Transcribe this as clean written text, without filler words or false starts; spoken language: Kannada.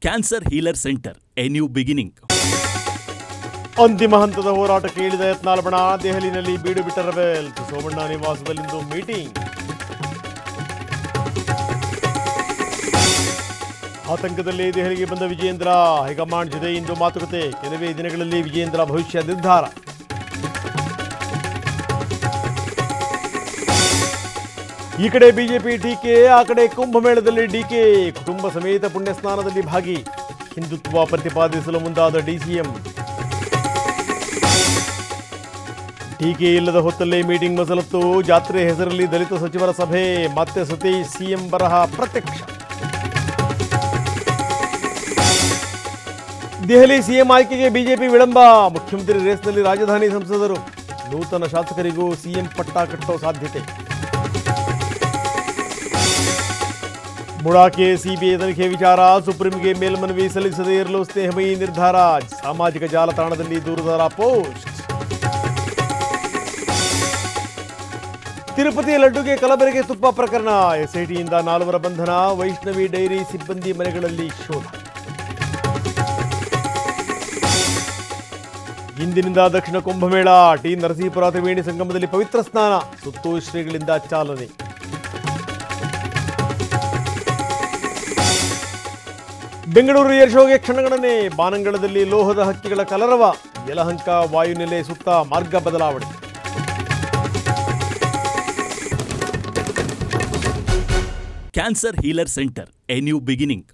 Cancer healer centre, A new beginning. ಅಂತಿಮ ಹಂತದ ಹೋರಾಟಕ್ಕೆ ಇಳಿದ ಯತ್ನಾಳ್ ಬಣ. ದೆಹಲಿಯಲ್ಲಿ ಬೀಡು ಬಿಟ್ಟ ರೆಬೆಲ್ಸ್. ಸೋಮಣ್ಣ ನಿವಾಸದಲ್ಲಿಂದು ಮೀಟಿಂಗ್. ಆತಂಕದಲ್ಲಿ ದೆಹಲಿಗೆ ಬಂದ ವಿಜಯೇಂದ್ರ. ಹೈಕಮಾಂಡ್ ಜೊತೆ ಇಂದು ಮಾತುಕತೆ. ಕೆಲವೇ ದಿನಗಳಲ್ಲಿ ವಿಜಯೇಂದ್ರ ಭವಿಷ್ಯ ನಿರ್ಧಾರ. ಈ ಕಡೆ ಬಿಜೆಪಿ ಟೀಕೆ, ಆ ಕಡೆ ಕುಂಭಮೇಳದಲ್ಲಿ ಡಿಕೆ. ಕುಟುಂಬ ಸಮೇತ ಪುಣ್ಯ ಸ್ನಾನದಲ್ಲಿ ಭಾಗಿ. ಹಿಂದುತ್ವ ಪ್ರತಿಪಾದಿಸಲು ಮುಂದಾದ ಡಿಸಿಎಂ. ಟೀಕೆ ಇಲ್ಲದ ಹೊತ್ತಲ್ಲೇ ಮೀಟಿಂಗ್ ಮಸಲತ್ತು. ಜಾತ್ರೆ ಹೆಸರಲ್ಲಿ ದಲಿತ ಸಚಿವರ ಸಭೆ. ಮತ್ತೆ ಸತೀಶ್ ಸಿಎಂ ಬರಹ ಪ್ರತ್ಯಕ್ಷ. ದೆಹಲಿ ಸಿಎಂ ಆಯ್ಕೆಗೆ ಬಿಜೆಪಿ ವಿಳಂಬ. ಮುಖ್ಯಮಂತ್ರಿ ರೇಸ್ನಲ್ಲಿ ರಾಜಧಾನಿ ಸಂಸದರು. ನೂತನ ಶಾಸಕರಿಗೂ ಸಿಎಂ ಪಟ್ಟ ಕಟ್ಟೋ ಸಾಧ್ಯತೆ. ಮುಡಾಕೆ ಸಿಬಿಐ ತನಿಖೆ ವಿಚಾರ. ಸುಪ್ರೀಂಗೆ ಮೇಲ್ಮನವಿ ಸಲ್ಲಿಸದೇ ಇರಲು ಸ್ನೇಹಮಯಿ ನಿರ್ಧಾರ. ಸಾಮಾಜಿಕ ಜಾಲತಾಣದಲ್ಲಿ ದೂರುದಾರ ಪೋಸ್ಟ್. ತಿರುಪತಿಯ ಲಡ್ಡುಗೆ ಕಲಬೆರಕೆ ತುಪ್ಪ ಪ್ರಕರಣ. ಎಸ್ಐಟಿಯಿಂದ 4 ಬಂಧನ. ವೈಷ್ಣವಿ ಡೈರಿ ಸಿಬ್ಬಂದಿ ಮನೆಗಳಲ್ಲಿ ಶೋಧ. ಇಂದಿನಿಂದ ದಕ್ಷಿಣ ಕುಂಭಮೇಳ. ಟಿ ನರಸೀಪುರ ತ್ರಿವೇಣಿ ಸಂಗಮದಲ್ಲಿ ಪವಿತ್ರ ಸ್ನಾನ. ಸುತ್ತು ಶ್ರೀಗಳಿಂದ ಚಾಲನೆ. ಬೆಂಗಳೂರು ಏರ್ ಶೋಗೆ ಕ್ಷಣಗಣನೆ. ಬಾನಂಗಳದಲ್ಲಿ ಲೋಹದ ಹಕ್ಕಿಗಳ ಕಲರವ. ಯಲಹಂಕ ವಾಯುನೆಲೆ ಸುತ್ತ ಮಾರ್ಗ ಬದಲಾವಣೆ. Cancer healer centre, A new beginning.